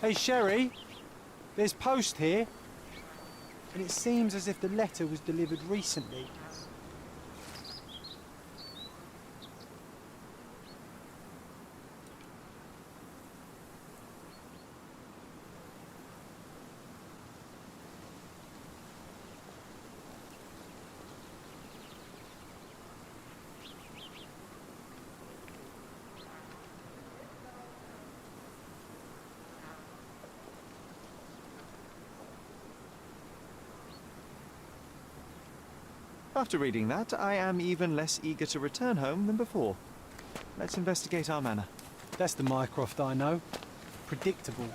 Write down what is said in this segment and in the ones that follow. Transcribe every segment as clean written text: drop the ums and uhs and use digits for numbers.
Hey, Sherry, there's post here, and it seems as if the letter was delivered recently. After reading that, I am even less eager to return home than before. Let's investigate our manor. That's the Mycroft I know. Predictable.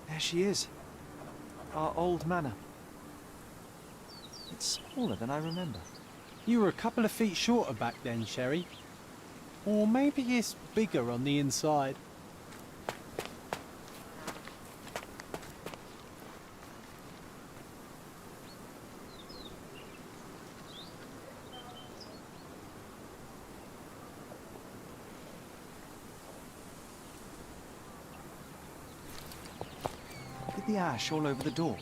There she is. Our old manor. It's smaller than I remember. You were a couple of feet shorter back then, Sherry. Or maybe it's bigger on the inside. Look at the ash all over the door.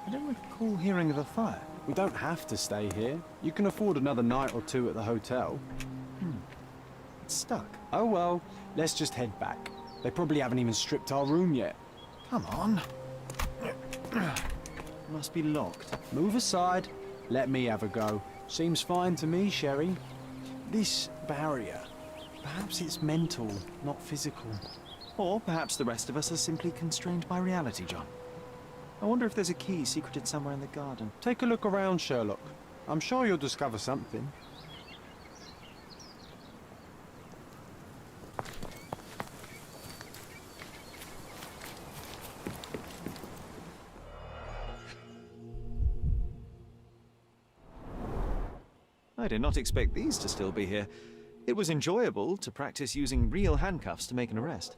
I don't recall hearing of a fire. We don't have to stay here. You can afford another night or two at the hotel. It's stuck. Oh well, let's just head back. They probably haven't even stripped our room yet. Come on. Must be locked. Move aside. Let me have a go. Seems fine to me, Sherry. This barrier, perhaps it's mental, not physical. Or perhaps the rest of us are simply constrained by reality, John. I wonder if there's a key secreted somewhere in the garden. Take a look around, Sherlock. I'm sure you'll discover something. I did not expect these to still be here. It was enjoyable to practice using real handcuffs to make an arrest.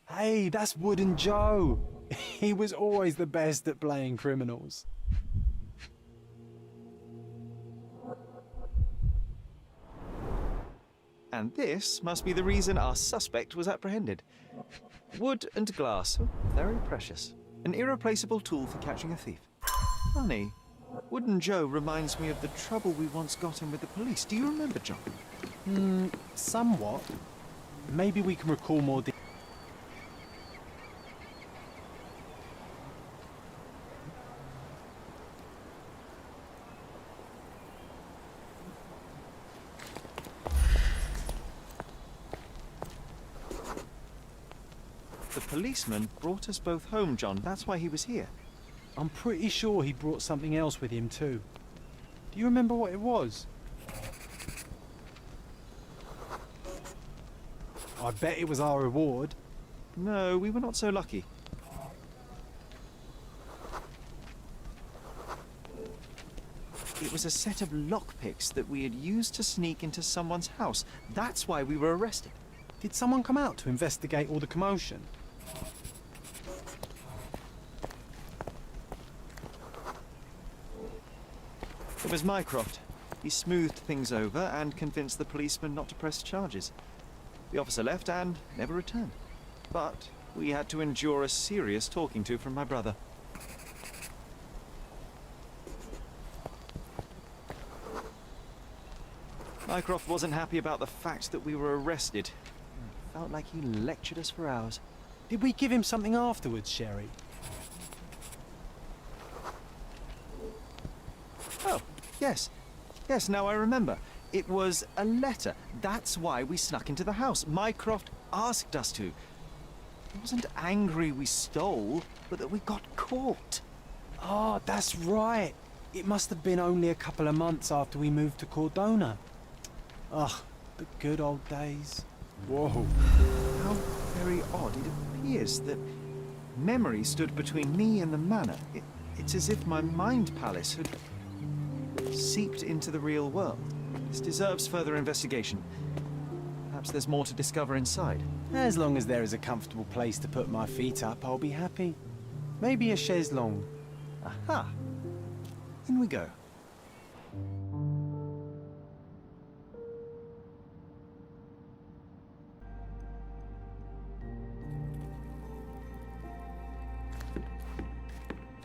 Hey, that's Wooden Joe. He was always the best at playing criminals. And this must be the reason our suspect was apprehended. Wood and glass, oh, very precious. An irreplaceable tool for catching a thief. Funny, Wooden Joe reminds me of the trouble we once got in with the police. Do you remember, John? Somewhat. Maybe we can recall more details. The policeman brought us both home, John. That's why he was here. I'm pretty sure he brought something else with him too. Do you remember what it was? I bet it was our reward. No, we were not so lucky. It was a set of lockpicks that we had used to sneak into someone's house. That's why we were arrested. Did someone come out to investigate all the commotion? It was Mycroft. He smoothed things over and convinced the policeman not to press charges. The officer left and never returned. But we had to endure a serious talking to from my brother. Mycroft wasn't happy about the fact that we were arrested. It felt like he lectured us for hours. Did we give him something afterwards, Sherry? Oh, yes. Yes, now I remember. It was a letter. That's why we snuck into the house. Mycroft asked us to. He wasn't angry we stole, but that we got caught. Oh, that's right. It must have been only a couple of months after we moved to Cordona. Ugh, the good old days. Whoa. How very odd. It appears that memory stood between me and the manor. It's as if my mind palace had seeped into the real world. This deserves further investigation. Perhaps there's more to discover inside. As long as there is a comfortable place to put my feet up, I'll be happy. Maybe a chaise longue. Aha! In we go.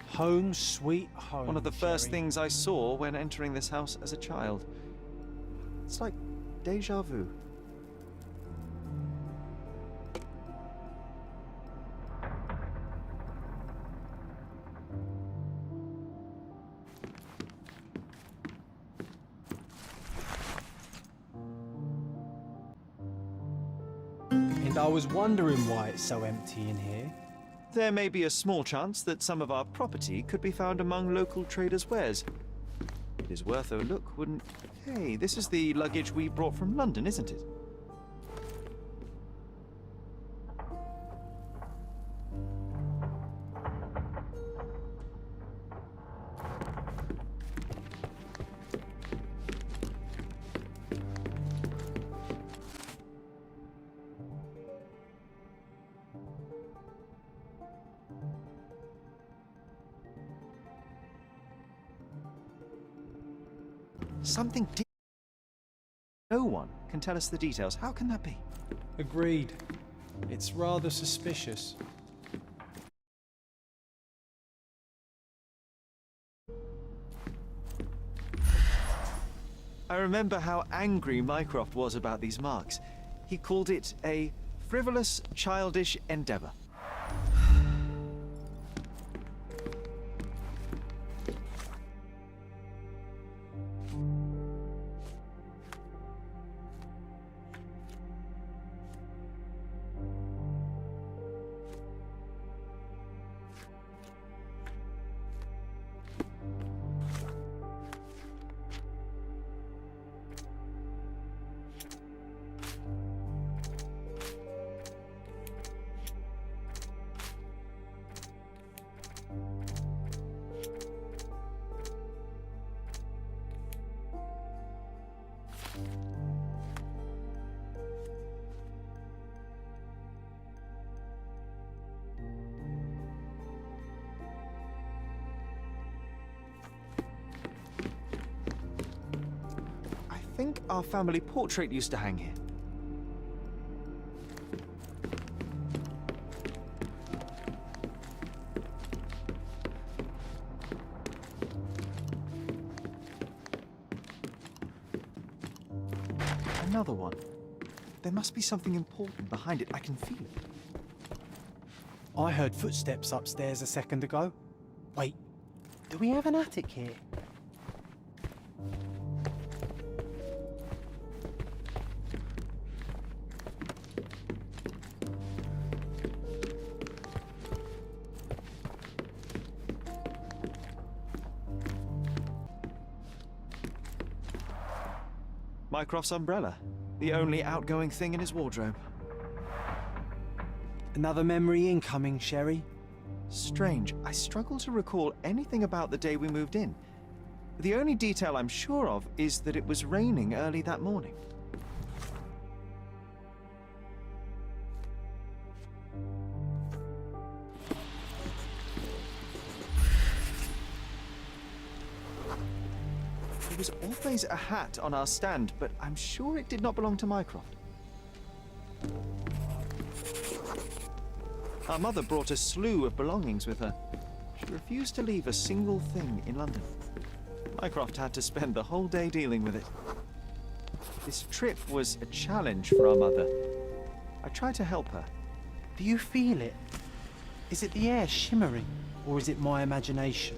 Home sweet home. One of the first Sherry. things I saw when entering this house as a child. It's like déjà vu. And I was wondering why it's so empty in here. There may be a small chance that some of our property could be found among local traders' wares. It is worth a look, wouldn't... Hey, this is the luggage we brought from London, isn't it? Something no one can tell us the details. How can that be? Agreed. It's rather suspicious. I remember how angry Mycroft was about these marks. He called it a frivolous, childish endeavor. I think our family portrait used to hang here. Another one. There must be something important behind it. I can feel it. I heard footsteps upstairs a second ago. Wait, do we have an attic here? Mycroft's umbrella. The only outgoing thing in his wardrobe. Another memory incoming, Sherry. Strange. I struggle to recall anything about the day we moved in. The only detail I'm sure of is that it was raining early that morning. There was always a hat on our stand, but I'm sure it did not belong to Mycroft. Our mother brought a slew of belongings with her. She refused to leave a single thing in London. Mycroft had to spend the whole day dealing with it. This trip was a challenge for our mother. I tried to help her. Do you feel it? Is it the air shimmering, or is it my imagination?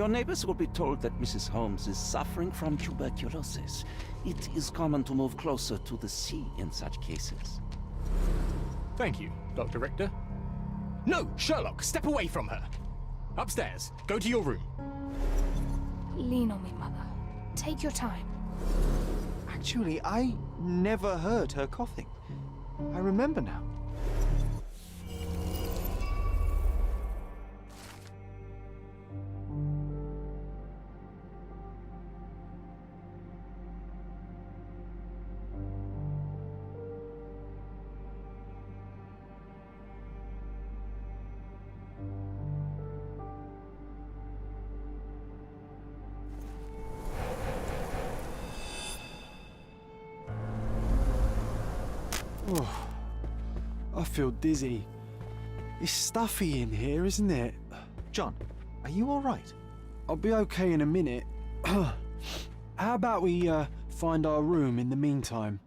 Your neighbors will be told that Mrs. Holmes is suffering from tuberculosis. It is common to move closer to the sea in such cases. Thank you, Dr. Richter. No, Sherlock, step away from her. Upstairs, go to your room. Lean on me, Mother. Take your time. Actually, I never heard her coughing. I remember now. Oh, I feel dizzy. It's stuffy in here, isn't it? John, are you all right? I'll be okay in a minute. How about we find our room in the meantime?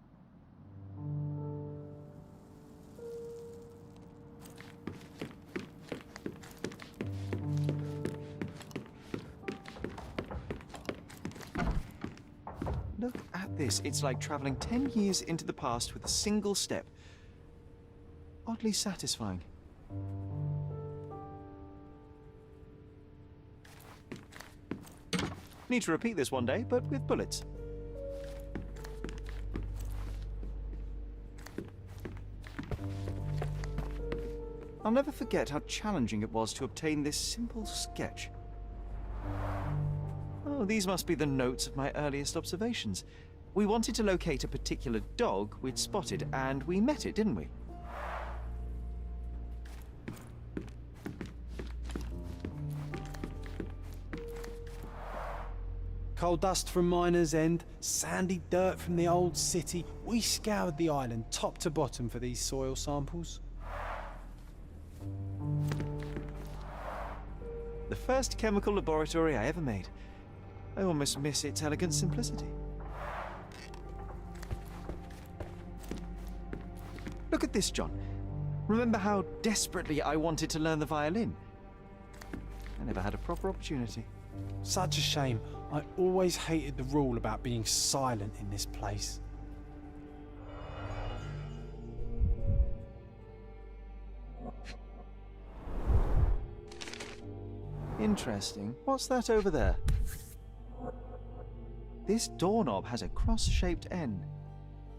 Look at this. It's like traveling 10 years into the past with a single step. Oddly satisfying. Need to repeat this one day, but with bullets. I'll never forget how challenging it was to obtain this simple sketch. Oh, these must be the notes of my earliest observations. We wanted to locate a particular dog we'd spotted, and we met it, didn't we? Coal dust from Miner's End, sandy dirt from the old city. We scoured the island top to bottom for these soil samples. The first chemical laboratory I ever made. I almost miss its elegant simplicity. Look at this, John. Remember how desperately I wanted to learn the violin? I never had a proper opportunity. Such a shame. I always hated the rule about being silent in this place. Interesting. What's that over there? This doorknob has a cross-shaped end.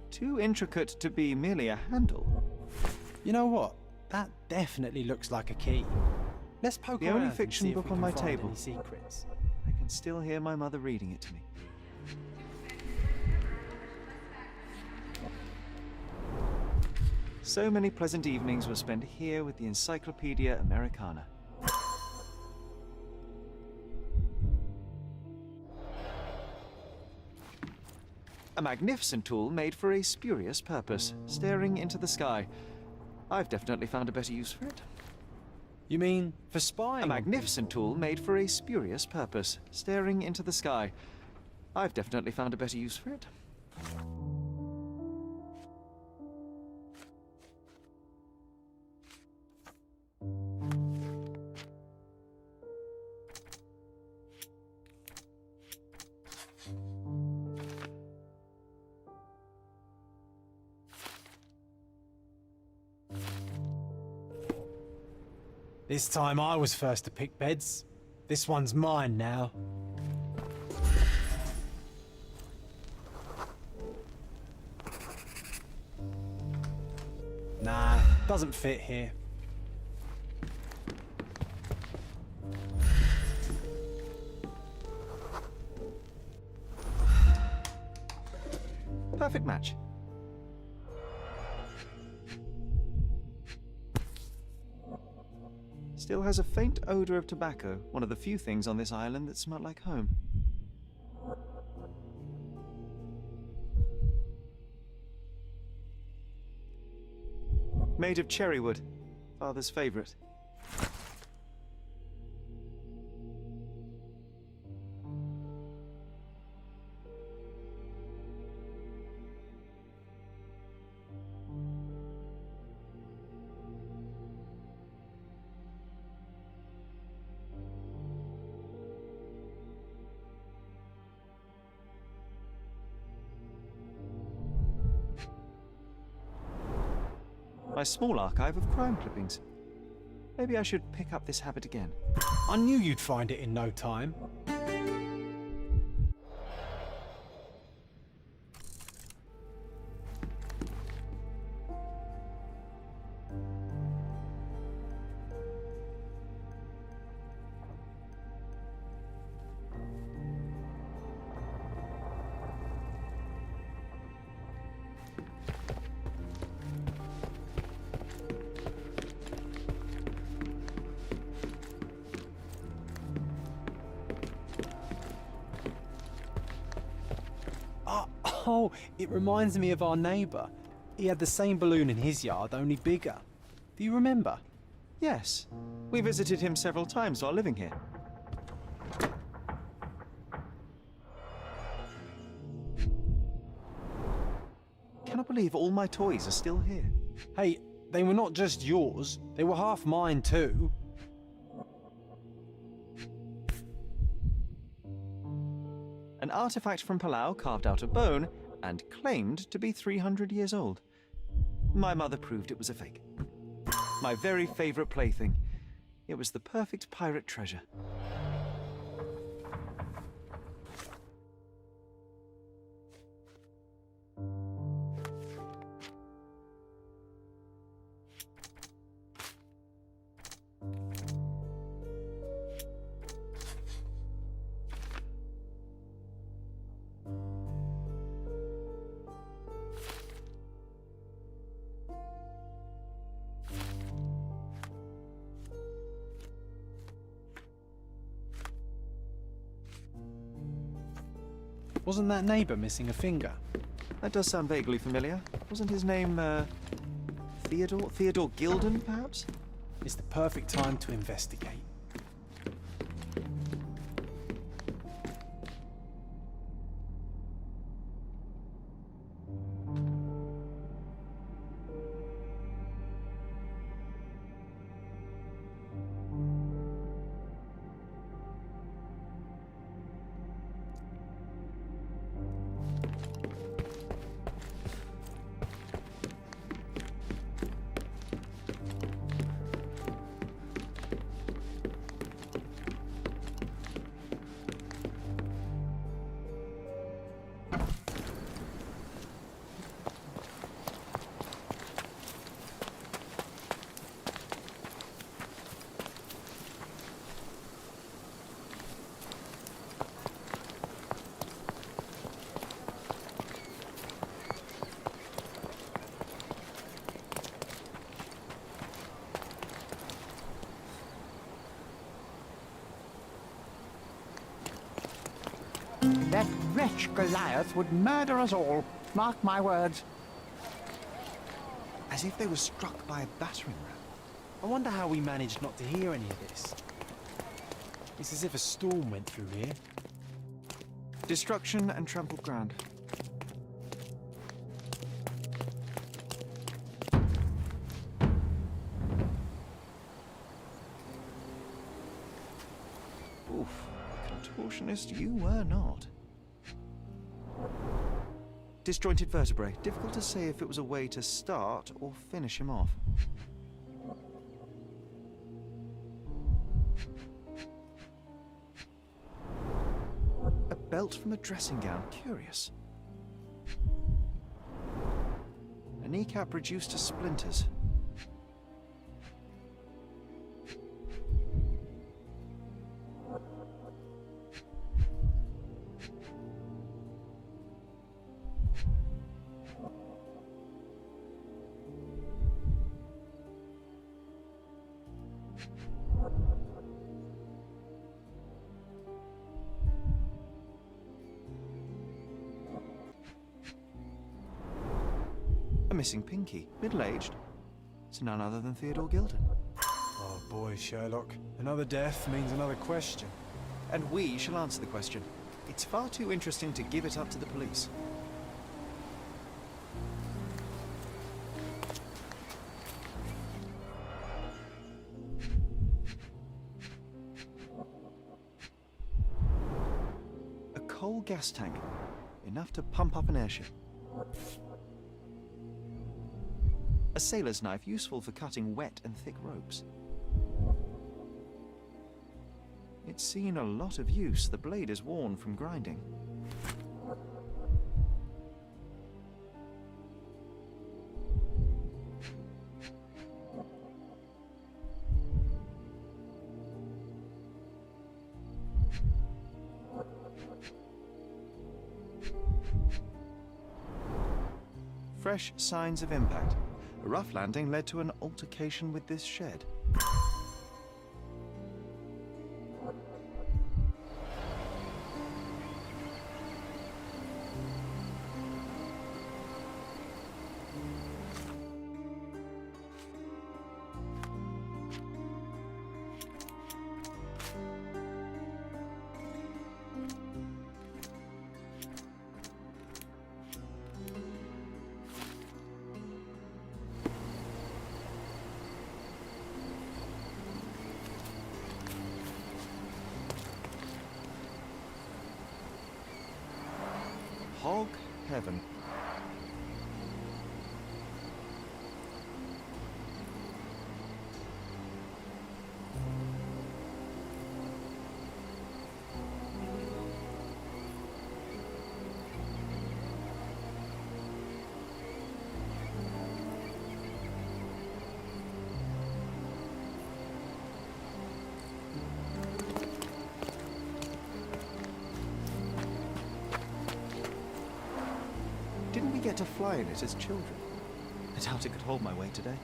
Too intricate to be merely a handle. You know what? That definitely looks like a key. Let's poke The around only and fiction see if book we on can my find table. any secrets. I can still hear my mother reading it to me. So many pleasant evenings were spent here with the Encyclopedia Americana. A magnificent tool made for a spurious purpose, staring into the sky. I've definitely found a better use for it. You mean for spying? A magnificent tool made for a spurious purpose, staring into the sky. I've definitely found a better use for it. This time I was first to pick beds. This one's mine now. Nah, doesn't fit here. Perfect match. Still has a faint odor of tobacco, one of the few things on this island that smell like home. Made of cherry wood, Father's favorite. my small archive of crime clippings. Maybe I should pick up this habit again. I knew you'd find it in no time. Oh, it reminds me of our neighbour. He had the same balloon in his yard, only bigger. Do you remember? Yes, we visited him several times while living here. Cannot believe all my toys are still here. Hey, they were not just yours, they were half mine too. An artifact from Palau carved out of bone and claimed to be 300 years old. My mother proved it was a fake. My very favorite plaything. It was the perfect pirate treasure. Wasn't that neighbour missing a finger? That does sound vaguely familiar. Wasn't his name, Theodore? Theodore Gilden, perhaps? It's the perfect time to investigate. That wretch Goliath would murder us all. Mark my words. As if they were struck by a battering ram. I wonder how we managed not to hear any of this. It's as if a storm went through here. Destruction and trampled ground. Oof, contortionist you were not. Disjointed vertebrae. Difficult to say if it was a way to start or finish him off. A belt from a dressing gown. Curious. A kneecap reduced to splinters. A missing pinky, middle-aged. It's none other than Theodore Gilden. Oh boy, Sherlock. Another death means another question. And we shall answer the question. It's far too interesting to give it up to the police. A coal gas tank, enough to pump up an airship. A sailor's knife useful for cutting wet and thick ropes. It's seen a lot of use. The blade is worn from grinding. Fresh signs of impact. A rough landing led to an altercation with this shed. Hog heaven. Didn't we get to fly in it as children? I doubt it could hold my weight today.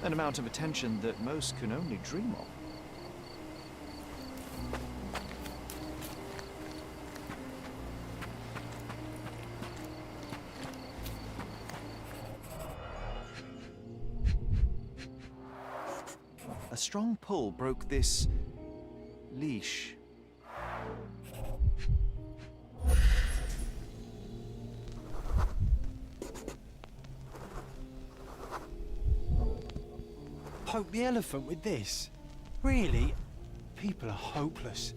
An amount of attention that most can only dream of. A strong pull broke this leash. Poke the elephant with this? Really? People are hopeless.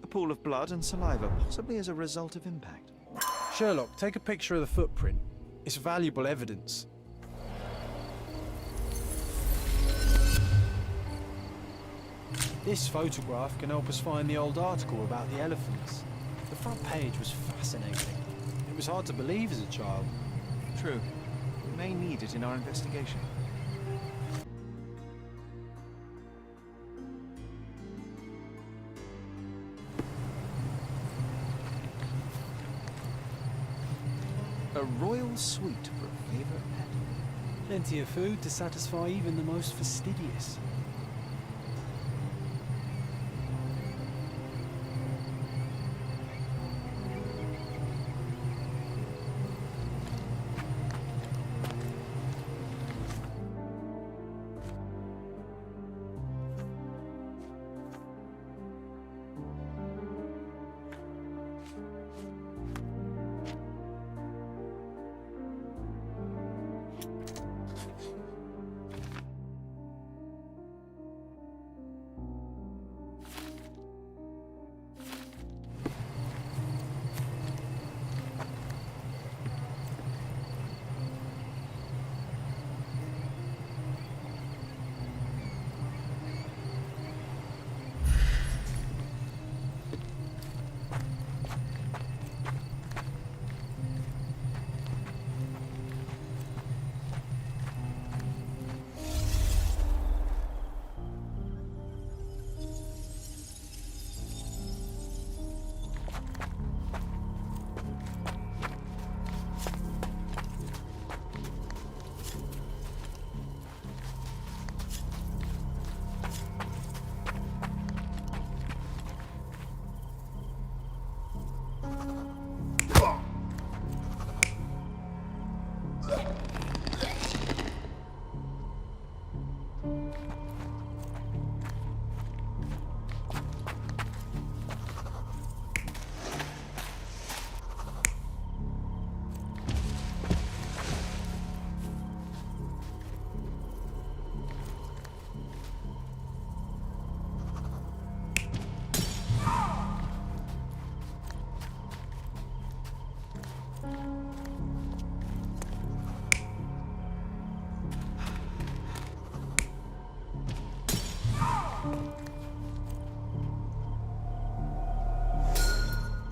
A pool of blood and saliva, possibly as a result of impact. Sherlock, take a picture of the footprint. It's valuable evidence. This photograph can help us find the old article about the elephants. The front page was fascinating. It was hard to believe as a child. True. We may need it in our investigation. A royal suite for a favorite pet. Plenty of food to satisfy even the most fastidious.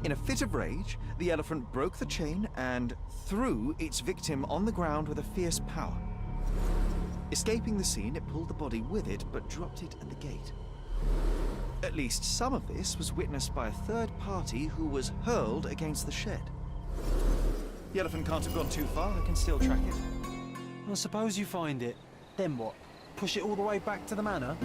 In a fit of rage, the elephant broke the chain and threw its victim on the ground with a fierce power. Escaping the scene, it pulled the body with it, but dropped it at the gate. At least some of this was witnessed by a third party who was hurled against the shed. The elephant can't have gone too far, I can still track it. Well, suppose you find it. Then what? Push it all the way back to the manor?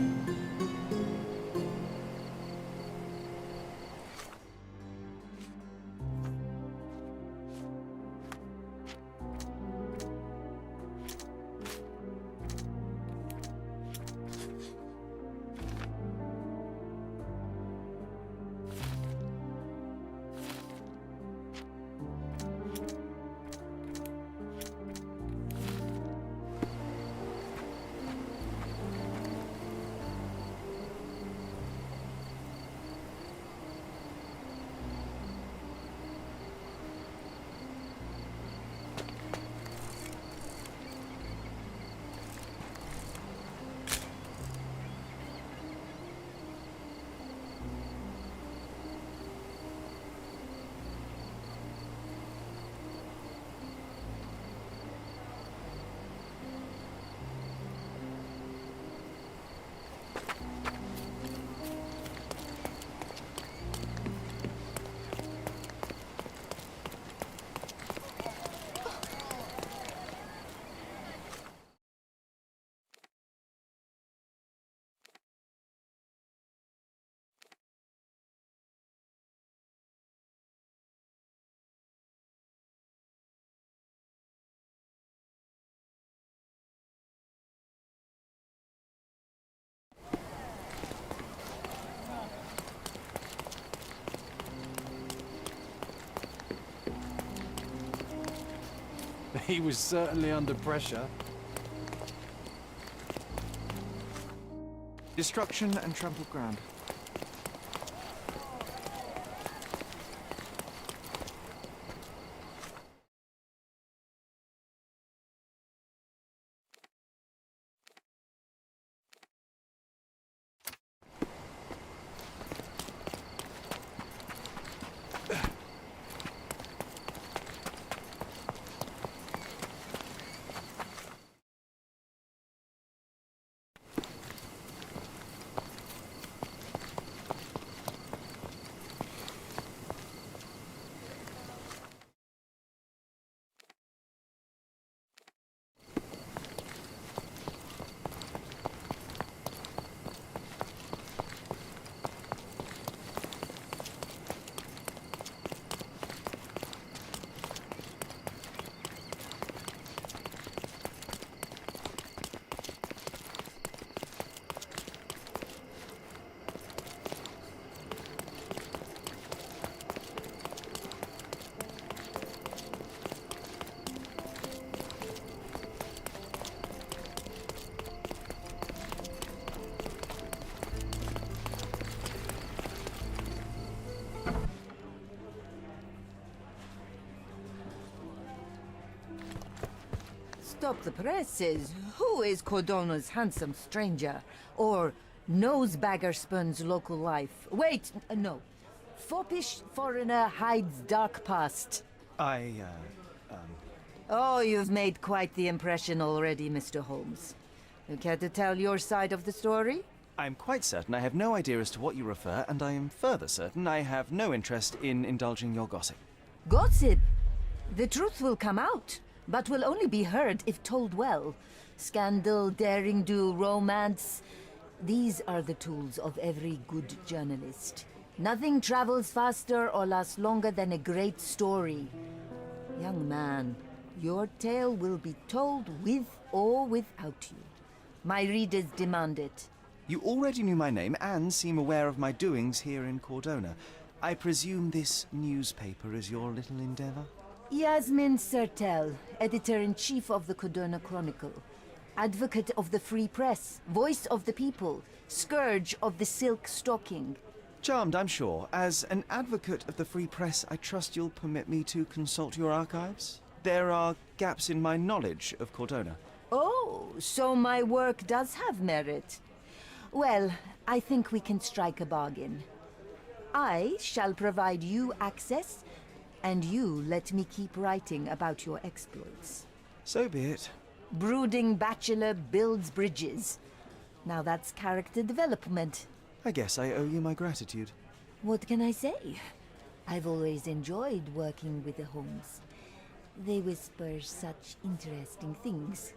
He was certainly under pressure. Destruction and trampled ground. Stop the presses. Who is Cordona's handsome stranger? Or nosebagger spurns local life? Wait, no. Foppish foreigner hides dark past. Oh, you've made quite the impression already, Mr. Holmes. You care to tell your side of the story? I'm quite certain I have no idea as to what you refer, and I am further certain I have no interest in indulging your gossip. Gossip? The truth will come out, but will only be heard if told well. Scandal, daring-do, romance. These are the tools of every good journalist. Nothing travels faster or lasts longer than a great story. Young man, your tale will be told with or without you. My readers demand it. You already knew my name and seem aware of my doings here in Cordona. I presume this newspaper is your little endeavor? Yasmin Sertel, editor-in-chief of the Cordona Chronicle. Advocate of the free press, voice of the people, scourge of the silk stocking. Charmed, I'm sure. As an advocate of the free press, I trust you'll permit me to consult your archives? There are gaps in my knowledge of Cordona. Oh, so my work does have merit. Well, I think we can strike a bargain. I shall provide you access, and you let me keep writing about your exploits. So be it. Brooding bachelor builds bridges. Now that's character development. I guess I owe you my gratitude. What can I say? I've always enjoyed working with the Holmes. They whisper such interesting things.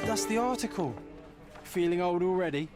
That's the article. Feeling old already?